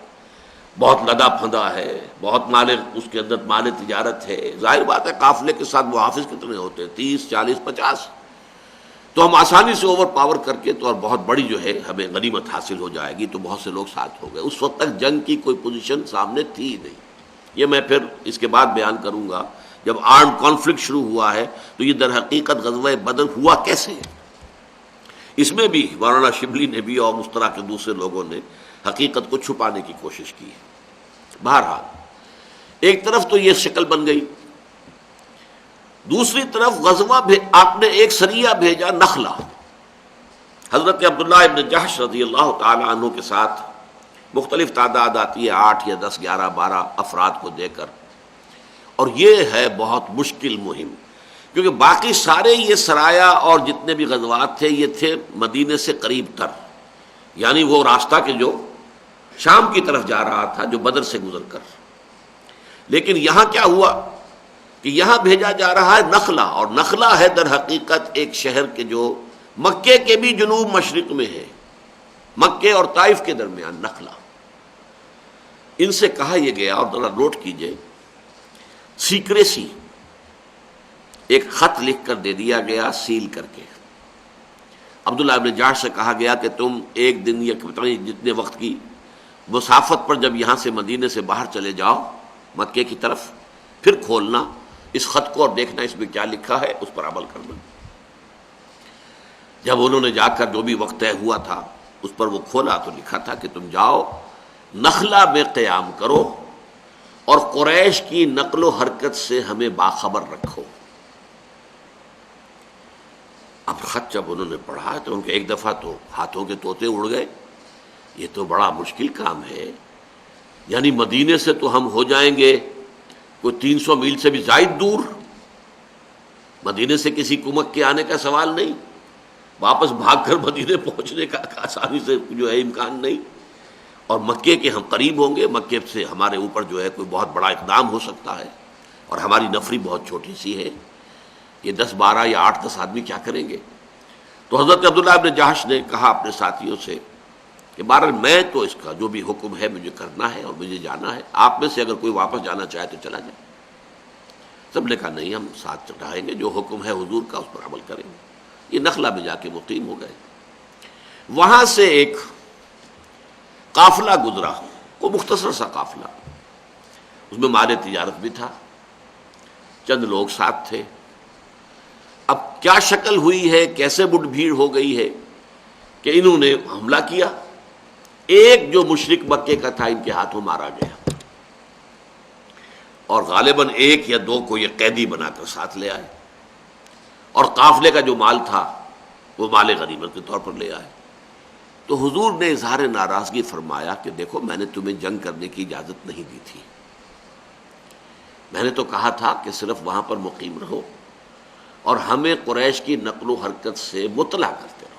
بہت لدا پھندا ہے، بہت مال اس کے اندر مال تجارت ہے. ظاہر بات ہے قافلے کے ساتھ محافظ کتنے ہوتے ہیں، 30 40 50، تو ہم آسانی سے اوور پاور کر کے تو اور بہت بڑی جو ہے ہمیں غنیمت حاصل ہو جائے گی. تو بہت سے لوگ ساتھ ہو گئے. اس وقت تک جنگ کی کوئی پوزیشن سامنے تھی نہیں. یہ میں پھر اس کے بعد بیان کروں گا. جب آرمڈ کانفلکٹ شروع ہوا ہے تو یہ در حقیقت غزوہ بدر ہوا کیسے ہے. اس میں بھی مولانا شبلی نے بھی اور اس طرح کے دوسرے لوگوں نے حقیقت کو چھپانے کی کوشش کی ہے. بہرحال ایک طرف تو یہ شکل بن گئی، دوسری طرف غزوہ آپ نے ایک سریہ بھیجا نخلا، حضرت عبداللہ ابن جحش رضی اللہ تعالی عنہ کے ساتھ. مختلف تعداد آتی ہے، 8 یا 10 11 12 افراد کو دے کر. اور یہ ہے بہت مشکل مہم، کیونکہ باقی سارے یہ سرایا اور جتنے بھی غزوات تھے یہ تھے مدینے سے قریب تر، یعنی وہ راستہ کہ جو شام کی طرف جا رہا تھا، جو بدر سے گزر کر. لیکن یہاں کیا ہوا کہ یہاں بھیجا جا رہا ہے نخلا، اور نخلا ہے در حقیقت ایک شہر کے جو مکے کے بھی جنوب مشرق میں ہے، مکے اور طائف کے درمیان نخلا۔ ان سے کہا یہ گیا، اور ذرا نوٹ کیجئے، سیکریسی، ایک خط لکھ کر دے دیا گیا سیل کر کے۔ عبداللہ ابن جاش سے کہا گیا کہ تم ایک دن یا جتنے وقت کی مسافت پر جب یہاں سے مدینے سے باہر چلے جاؤ مکے کی طرف، پھر کھولنا اس خط کو اور دیکھنا اس میں کیا لکھا ہے، اس پر عمل کرنا۔ جب انہوں نے جا کر جو بھی وقت طے ہوا تھا اس پر وہ کھولا تو لکھا تھا کہ تم جاؤ نخلا میں قیام کرو اور قریش کی نقل و حرکت سے ہمیں باخبر رکھو۔ اب خط جب انہوں نے پڑھا تو ان کے ایک دفعہ تو ہاتھوں کے طوطے اڑ گئے، یہ تو بڑا مشکل کام ہے، یعنی مدینے سے تو ہم ہو جائیں گے کوئی 300 میل سے بھی زائد دور، مدینے سے کسی کمک کے آنے کا سوال نہیں، واپس بھاگ کر مدینے پہنچنے کا آسانی سے جو ہے امکان نہیں، اور مکے کے ہم قریب ہوں گے، مکے سے ہمارے اوپر جو ہے کوئی بہت بڑا اقدام ہو سکتا ہے، اور ہماری نفری بہت چھوٹی سی ہے، یہ 10 12 یا 8 10 آدمی کیا کریں گے؟ تو حضرت عبداللہ ابن جہش نے کہا اپنے ساتھیوں سے کہ بہرحال میں تو اس کا جو بھی حکم ہے مجھے کرنا ہے اور مجھے جانا ہے، آپ میں سے اگر کوئی واپس جانا چاہے تو چلا جائے۔ سب نے کہا نہیں، ہم ساتھ رہیں گے، جو حکم ہے حضور کا اس پر عمل کریں گے۔ یہ نخلا میں جا کے مقیم ہو گئے۔ وہاں سے ایک قافلہ گزرا، وہ مختصر سا قافلہ، اس میں مال تجارت بھی تھا، چند لوگ ساتھ تھے۔ اب کیا شکل ہوئی ہے، کیسے مٹ بھیڑ ہو گئی ہے کہ انہوں نے حملہ کیا، ایک جو مشرک مکے کا تھا ان کے ہاتھوں مارا گیا، اور غالباً 1 یا 2 کو یہ قیدی بنا کر ساتھ لے آئے، اور قافلے کا جو مال تھا وہ مال غنیمت کے طور پر لے آئے۔ تو حضور نے اظہار ناراضگی فرمایا کہ دیکھو میں نے تمہیں جنگ کرنے کی اجازت نہیں دی تھی، میں نے تو کہا تھا کہ صرف وہاں پر مقیم رہو اور ہمیں قریش کی نقل و حرکت سے مطلع کرتے رہو۔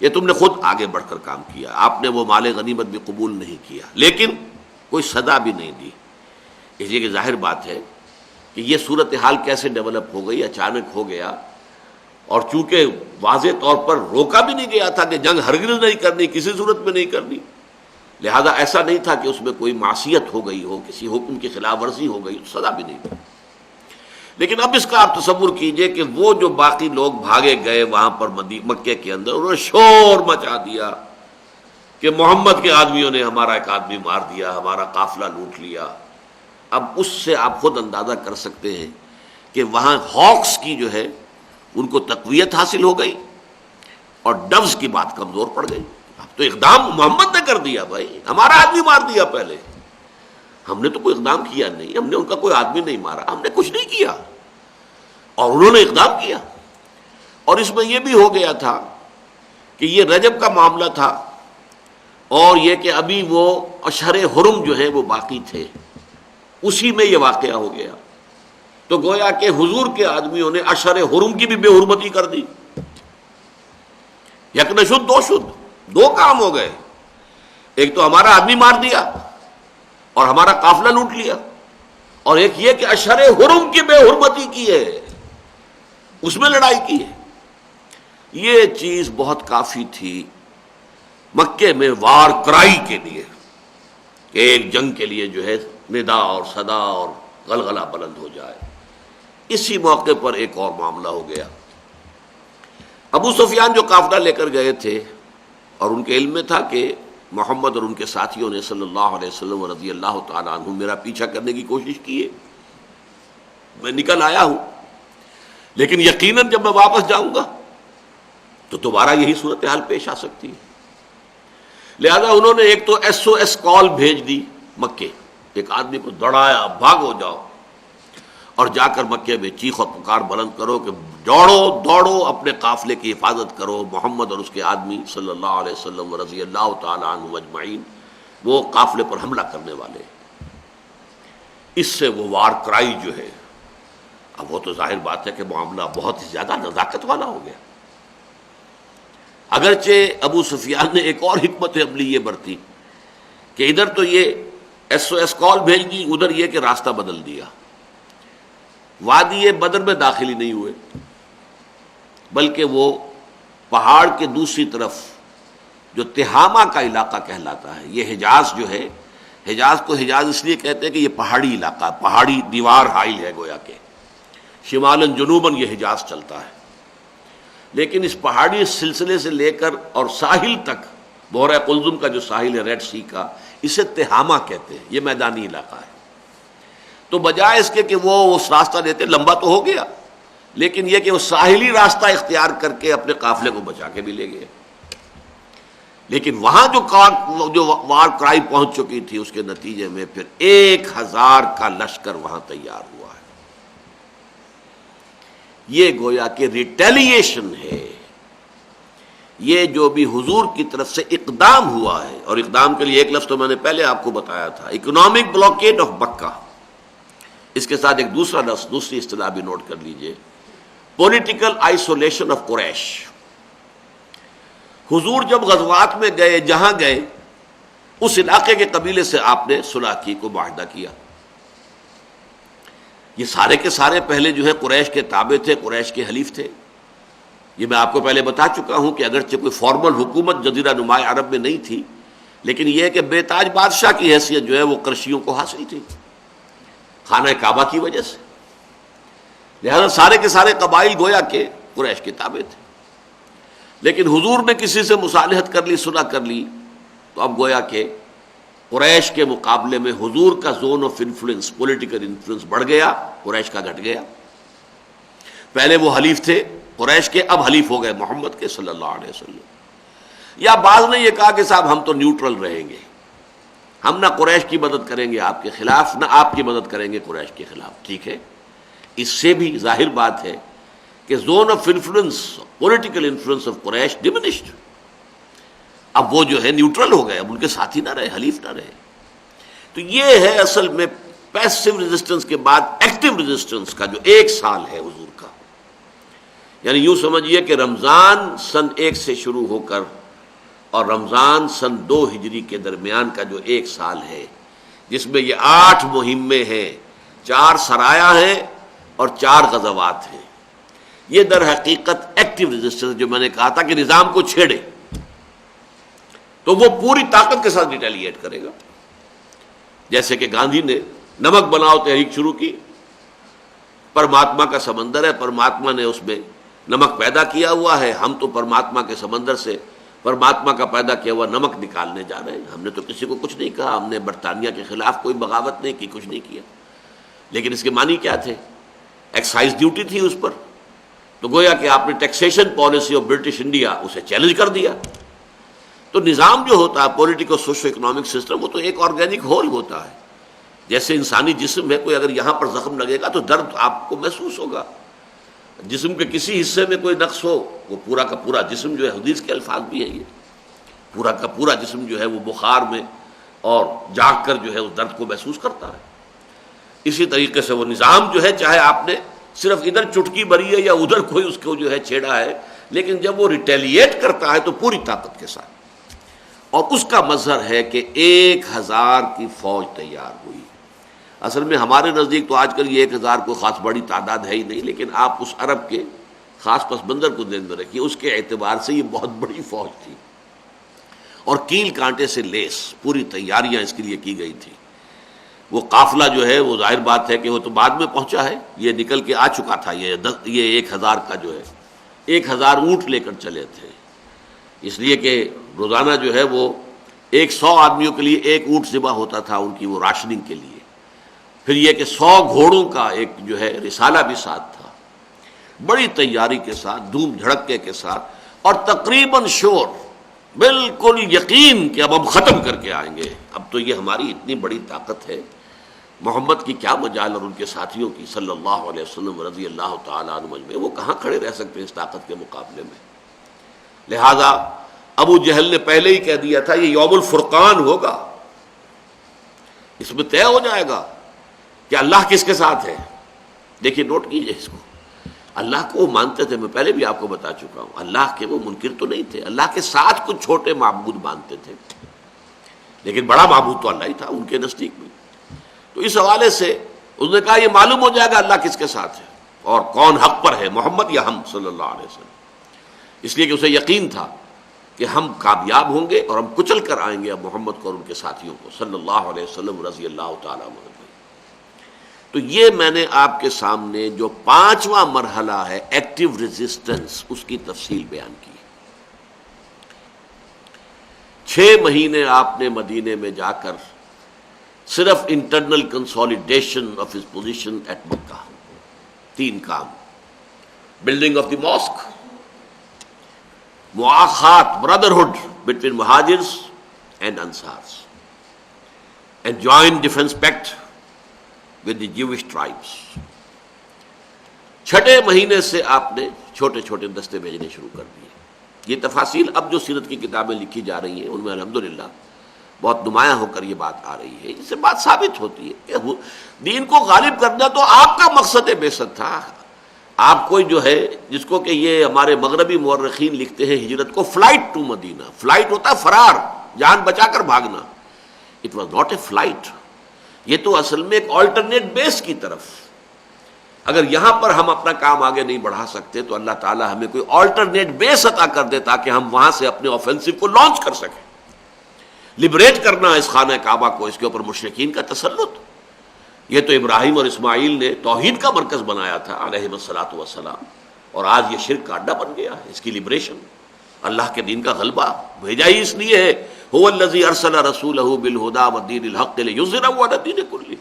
یہ تم نے خود آگے بڑھ کر کام کیا، آپ نے وہ مال غنیمت بھی قبول نہیں کیا، لیکن کوئی سزا بھی نہیں دی۔ اس لیے کہ ظاہر بات ہے کہ یہ صورتحال کیسے ڈیولپ ہو گئی، اچانک ہو گیا، اور چونکہ واضح طور پر روکا بھی نہیں گیا تھا کہ جنگ ہرگز نہیں کرنی، کسی صورت میں نہیں کرنی، لہذا ایسا نہیں تھا کہ اس میں کوئی معصیت ہو گئی ہو، کسی حکم کی خلاف ورزی ہو گئی، سزا بھی نہیں دی۔ لیکن اب اس کا آپ تصور کیجئے کہ وہ جو باقی لوگ بھاگے گئے وہاں پر مکے کے اندر، انہوں نے شور مچا دیا کہ محمد کے آدمیوں نے ہمارا ایک آدمی مار دیا، ہمارا قافلہ لوٹ لیا۔ اب اس سے آپ خود اندازہ کر سکتے ہیں کہ وہاں ہاکس کی جو ہے ان کو تقویت حاصل ہو گئی، اور ڈوز کی بات کمزور پڑ گئی۔ اب تو اقدام محمد نے کر دیا، بھائی ہمارا آدمی مار دیا، پہلے ہم نے تو کوئی اقدام کیا نہیں، ہم نے ان کا کوئی آدمی نہیں مارا، ہم نے کچھ نہیں کیا، اور انہوں نے اقدام کیا۔ اور اس میں یہ بھی ہو گیا تھا کہ یہ رجب کا معاملہ تھا، اور یہ کہ ابھی وہ اشہر حرم جو ہیں وہ باقی تھے، اسی میں یہ واقعہ ہو گیا۔ تو گویا کہ حضور کے آدمیوں نے اشہر حرم کی بھی بے حرمتی کر دی، یک نشد دو شد، 2 کام ہو گئے، ایک تو ہمارا آدمی مار دیا اور ہمارا قافلہ لوٹ لیا، اور ایک یہ کہ اشہر حرم کی بے حرمتی کی ہے، اس میں لڑائی کی ہے۔ یہ چیز بہت کافی تھی مکے میں وار کرائی کے لیے، کہ ایک جنگ کے لیے جو ہے ندا اور صدا اور غلغلہ بلند ہو جائے۔ اسی موقع پر ایک اور معاملہ ہو گیا۔ ابو سفیان جو قافلہ لے کر گئے تھے، اور ان کے علم میں تھا کہ محمد اور ان کے ساتھیوں نے صلی اللہ علیہ وسلم رضی اللہ تعالیٰ عنہ میرا پیچھا کرنے کی کوشش کی ہے، میں نکل آیا ہوں، لیکن یقیناً جب میں واپس جاؤں گا تو دوبارہ یہی صورتحال پیش آ سکتی ہے۔ لہذا انہوں نے ایک تو SOS کال بھیج دی مکے، ایک آدمی کو دوڑایا، بھاگو جاؤ، اور جا کر مکے میں چیخ و پکار بلند کرو کہ دوڑو دوڑو، اپنے قافلے کی حفاظت کرو، محمد اور اس کے آدمی صلی اللہ علیہ وسلم رضی اللہ تعالیٰ عنہ اجمعین وہ قافلے پر حملہ کرنے والے۔ اس سے وہ وار کرائی جو ہے، اب وہ تو ظاہر بات ہے کہ معاملہ بہت ہی زیادہ نزاکت والا ہو گیا۔ اگرچہ ابو سفیان نے ایک اور حکمت عملی یہ برتی کہ ادھر تو یہ SOS کال بھیج دی، ادھر یہ کہ راستہ بدل دیا، وادی بدر میں داخل ہی نہیں ہوئے، بلکہ وہ پہاڑ کے دوسری طرف جو تہامہ کا علاقہ کہلاتا ہے، یہ حجاز جو ہے، حجاز کو حجاز اس لیے کہتے ہیں کہ یہ پہاڑی علاقہ، پہاڑی دیوار حائل ہے گویا کہ شمالاً جنوباً یہ حجاز چلتا ہے، لیکن اس پہاڑی سلسلے سے لے کر اور ساحل تک، بحیرہ قلزم کا جو ساحل ہے ریڈ سی کا، اسے تہامہ کہتے ہیں، یہ میدانی علاقہ ہے۔ تو بجائے اس کے کہ وہ اس راستہ دیتے، لمبا تو ہو گیا، لیکن یہ کہ وہ ساحلی راستہ اختیار کر کے اپنے قافلے کو بچا کے بھی لے گئے، لیکن وہاں جو وار کرائی پہنچ چکی تھی، اس کے نتیجے میں پھر 1000 کا لشکر وہاں تیار ہوا ہے۔ یہ گویا کہ ریٹیلیشن ہے، یہ جو بھی حضور کی طرف سے اقدام ہوا ہے، اور اقدام کے لیے ایک لفظ تو میں نے پہلے آپ کو بتایا تھا، اکنامک بلاکیڈ آف مکہ، اس کے ساتھ ایک دوسرا لفظ، دوسری اصطلاح بھی نوٹ کر لیجئے، پولیٹیکل آئسولیشن آف قریش۔ حضور جب غزوات میں گئے، جہاں گئے اس علاقے کے قبیلے سے آپ نے صلح کی، کو معاہدہ کیا۔ یہ سارے کے سارے پہلے جو ہے قریش کے تابع تھے، قریش کے حلیف تھے۔ یہ میں آپ کو پہلے بتا چکا ہوں کہ اگرچہ کوئی فارمل حکومت جزیرہ نماء عرب میں نہیں تھی، لیکن یہ ہے کہ بے تاج بادشاہ کی حیثیت جو ہے وہ قرشیوں کو حاصل تھی خانہ کعبہ کی وجہ سے، لہذا سارے کے سارے قبائل گویا کہ قریش کے تابع تھے۔ لیکن حضور نے کسی سے مصالحت کر لی، صلح کر لی، تو اب گویا کہ قریش کے مقابلے میں حضور کا zone of influence, political influence بڑھ گیا، قریش کا گھٹ گیا۔ پہلے وہ حلیف تھے قریش کے، اب حلیف ہو گئے محمد کے صلی اللہ علیہ وسلم۔ یا بعض نے یہ کہا کہ صاحب ہم تو نیوٹرل رہیں گے، ہم نہ قریش کی مدد کریں گے آپ کے خلاف، نہ آپ کی مدد کریں گے قریش کے خلاف۔ ٹھیک ہے، اس سے بھی ظاہر بات ہے کہ zone of influence, political influence of Quraysh diminished, اب وہ جو ہے نیوٹرل ہو گئے، اب ان کے ساتھی نہ رہے، حلیف نہ رہے۔ تو یہ ہے اصل میں پیسو ریزسٹنس کے بعد ایکٹیو ریزسٹنس کا جو 1 سال ہے حضور کا، یعنی یوں سمجھیے کہ رمضان سن 1 سے شروع ہو کر اور رمضان سن 2 ہجری کے درمیان کا جو 1 سال ہے، جس میں یہ 8 مہمیں ہیں، 4 سرایا ہیں اور 4 غزوات ہیں، یہ در حقیقت ایکٹیو ریزسٹنس، جو میں نے کہا تھا کہ نظام کو چھیڑے تو وہ پوری طاقت کے ساتھ ریٹیلیٹ کرے گا۔ جیسے کہ گاندھی نے نمک بناؤ تحریک شروع کی، پرماتما کا سمندر ہے، پرماتما نے اس میں نمک پیدا کیا ہوا ہے، ہم تو پرماتما کے سمندر سے پرماتما کا پیدا کیا ہوا نمک نکالنے جا رہے ہیں۔ ہم نے تو کسی کو کچھ نہیں کہا، ہم نے برطانیہ کے خلاف کوئی بغاوت نہیں کی، کچھ نہیں کیا، لیکن اس کے معنی کیا تھے؟ ایکسائز ڈیوٹی تھی اس پر، تو گویا کہ آپ نے taxation policy of British India اسے چیلنج کر دیا۔ تو نظام جو ہوتا ہے پولیٹیکل سوشو اکنامک سسٹم، وہ تو ایک آرگینک ہول ہوتا ہے، جیسے انسانی جسم ہے، کوئی اگر یہاں پر زخم لگے گا تو درد آپ کو محسوس ہوگا، جسم کے کسی حصے میں کوئی نقص ہو، وہ پورا کا پورا جسم جو ہے، حدیث کے الفاظ بھی ہیں، یہ پورا کا پورا جسم جو ہے وہ بخار میں اور جاگ کر جو ہے اس درد کو محسوس کرتا ہے۔ اسی طریقے سے وہ نظام جو ہے، چاہے آپ نے صرف ادھر چٹکی بری ہے یا ادھر کوئی اس کو جو ہے چھیڑا ہے، لیکن جب وہ ریٹیلیٹ کرتا ہے تو پوری طاقت کے ساتھ، اور اس کا مظہر ہے کہ 1000 کی فوج تیار ہوئی۔ اصل میں ہمارے نزدیک تو آج کل یہ 1000 کوئی خاص بڑی تعداد ہے ہی نہیں، لیکن آپ اس عرب کے خاص پس منظر کو ذہن میں رکھیے، اس کے اعتبار سے یہ بہت بڑی فوج تھی، اور کیل کانٹے سے لیس پوری تیاریاں اس کے لیے کی گئی تھی۔ وہ قافلہ جو ہے وہ ظاہر بات ہے کہ وہ تو بعد میں پہنچا ہے، یہ نکل کے آ چکا تھا، یہ 1000 کا جو ہے 1000 اونٹ لے کر چلے تھے، اس لیے کہ روزانہ جو ہے وہ 100 آدمیوں کے لیے 1 اونٹ ذبح ہوتا تھا ان کی وہ راشننگ کے لیے۔ پھر یہ کہ 100 گھوڑوں کا ایک جو ہے رسالہ بھی ساتھ تھا، بڑی تیاری کے ساتھ، دھوم دھڑکے کے ساتھ، اور تقریباً شور، بالکل یقین کہ اب ہم ختم کر کے آئیں گے، اب تو یہ ہماری اتنی بڑی طاقت ہے، محمد کی کیا مجال اور ان کے ساتھیوں کی صلی اللہ علیہ وسلم رضی اللہ تعالیٰ عنہ اجمعین، وہ کہاں کھڑے رہ سکتے ہیں اس طاقت کے مقابلے میں۔ لہذا ابو جہل نے پہلے ہی کہہ دیا تھا یہ یوم الفرقان ہوگا، اس میں طے ہو جائے گا کہ اللہ کس کے ساتھ ہے۔ دیکھیے نوٹ کیجئے اس کو، اللہ کو وہ مانتے تھے، میں پہلے بھی آپ کو بتا چکا ہوں، اللہ کے وہ منکر تو نہیں تھے، اللہ کے ساتھ کچھ چھوٹے معبود مانتے تھے، لیکن بڑا معبود تو اللہ ہی تھا ان کے نزدیک بھی. تو اس حوالے سے اس نے کہا یہ معلوم ہو جائے گا اللہ کس کے ساتھ ہے اور کون حق پر ہے، محمد یا ہم صلی اللہ علیہ وسلم. اس لیے کہ اسے یقین تھا کہ ہم کامیاب ہوں گے اور ہم کچل کر آئیں گے اب محمد کو اور ان کے ساتھیوں کو صلی اللہ علیہ وسلم رضی اللہ تعالیٰ عنہ. تو یہ میں نے آپ کے سامنے جو 5واں مرحلہ ہے ایکٹیو ریزسٹنس، اس کی تفصیل بیان کی. 6 مہینے آپ نے مدینے میں جا کر صرف internal consolidation of his position at Mecca, 3 کام: بلڈنگ آف دی ماسک، مواخات برادرہڈ بٹوین مہاجرز اینڈ انصارز، and joint defence pact with the Jewish tribes. 6 مہینے سے آپ نے چھوٹے چھوٹے دستے بھیجنے شروع کر دیے. یہ تفاصیل اب جو سیرت کی کتابیں لکھی جا رہی ہیں ان میں الحمدللہ بہت نمایاں ہو کر یہ بات آ رہی ہے. اس سے بات ثابت ہوتی ہے کہ دین کو غالب کرنا تو آپ کا مقصد بعثت تھا. آپ کوئی جو ہے جس کو کہ یہ ہمارے مغربی مورخین لکھتے ہیں ہجرت کو فلائٹ ٹو مدینہ، فلائٹ ہوتا ہے فرار، جان بچا کر بھاگنا. It was not a flight, یہ تو اصل میں ایک آلٹرنیٹ بیس کی طرف. اگر یہاں پر ہم اپنا کام آگے نہیں بڑھا سکتے تو اللہ تعالیٰ ہمیں کوئی آلٹرنیٹ بیس عطا کر دے تاکہ ہم وہاں سے اپنے آفینسو کو لانچ کر سکیں. لبریٹ کرنا اس خانہ کعبہ کو، اس کے اوپر مشرکین کا تسلط. یہ تو ابراہیم اور اسماعیل نے توحید کا مرکز بنایا تھا علیہم الصلاۃ والسلام، اور آج یہ شرک کا اڈا بن گیا ہے. اس کی لبریشن، اللہ کے دین کا غلبہ بھیجا ہی اس لیے ہے. هو الذی ارسل رسولہ بالہدی ودین الحق لیظہرہ علی الدین کلہ.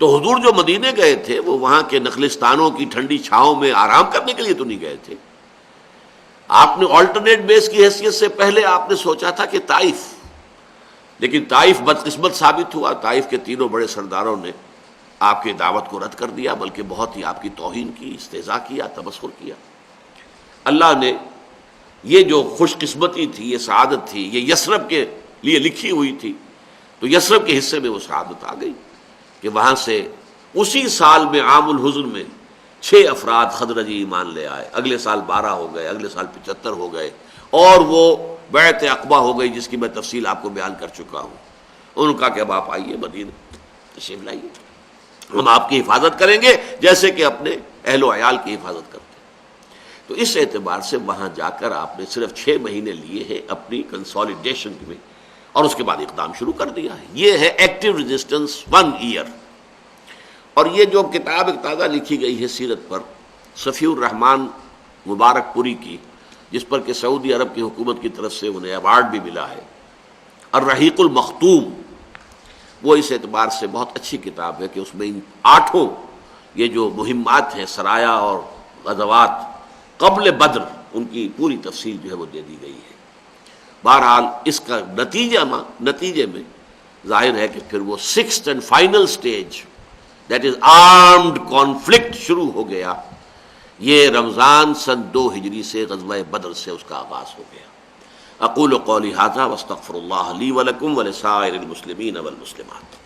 تو حضور جو مدینے گئے تھے وہ وہاں کے نخلستانوں کی ٹھنڈی چھاؤں میں آرام کرنے کے لیے تو نہیں گئے تھے. آپ نے آلٹرنیٹ بیس کی حیثیت سے پہلے آپ نے سوچا تھا کہ طائف، لیکن طائف بدقسمت ثابت ہوا. طائف کے 3 بڑے سرداروں نے آپ کی دعوت کو رد کر دیا، بلکہ بہت ہی آپ کی توہین کی، استہزاء کیا، تمسخر کیا. اللہ نے یہ جو خوش قسمتی تھی، یہ سعادت تھی، یہ یثرب کے لیے لکھی ہوئی تھی، تو یثرب کے حصے میں وہ سعادت آ گئی کہ وہاں سے اسی سال میں عام الحزن میں 6 افراد خزرجی ایمان لے آئے. اگلے سال 12 ہو گئے، اگلے سال 75 ہو گئے، اور وہ بیعت عقبہ ہو گئی جس کی میں تفصیل آپ کو بیان کر چکا ہوں. ان کا کہ اب آپ آئیے مدینہ تشریف لائیے، ہم آپ کی حفاظت کریں گے جیسے کہ اپنے اہل و عیال کی حفاظت کرتے ہیں. تو اس اعتبار سے وہاں جا کر آپ نے صرف 6 مہینے لیے ہیں اپنی کنسالیڈیشن میں، اور اس کے بعد اقدام شروع کر دیا ہے. یہ ہے ایکٹیو ریزسٹنس 1 ایئر. اور یہ جو کتاب ایک تازہ لکھی گئی ہے سیرت پر، صفی الرحمان مبارک پوری کی، جس پر کہ سعودی عرب کی حکومت کی طرف سے انہیں ایوارڈ بھی ملا ہے، الرحیق المختوم، وہ اس اعتبار سے بہت اچھی کتاب ہے کہ اس میں ان 8 یہ جو مہمات ہیں، سرایا اور غزوات قبل بدر، ان کی پوری تفصیل جو ہے وہ دے دی گئی ہے. بہرحال اس کا نتیجے میں ظاہر ہے کہ پھر وہ 6th and final stage, that is armed conflict, شروع ہو گیا. یہ رمضان سن 2 ہجری سے غزوہ بدر سے اس کا آغاز ہو گیا. اقول قولی ھذا واستغفر اللہ لی ولکم ولسائر المسلمین والمسلمات.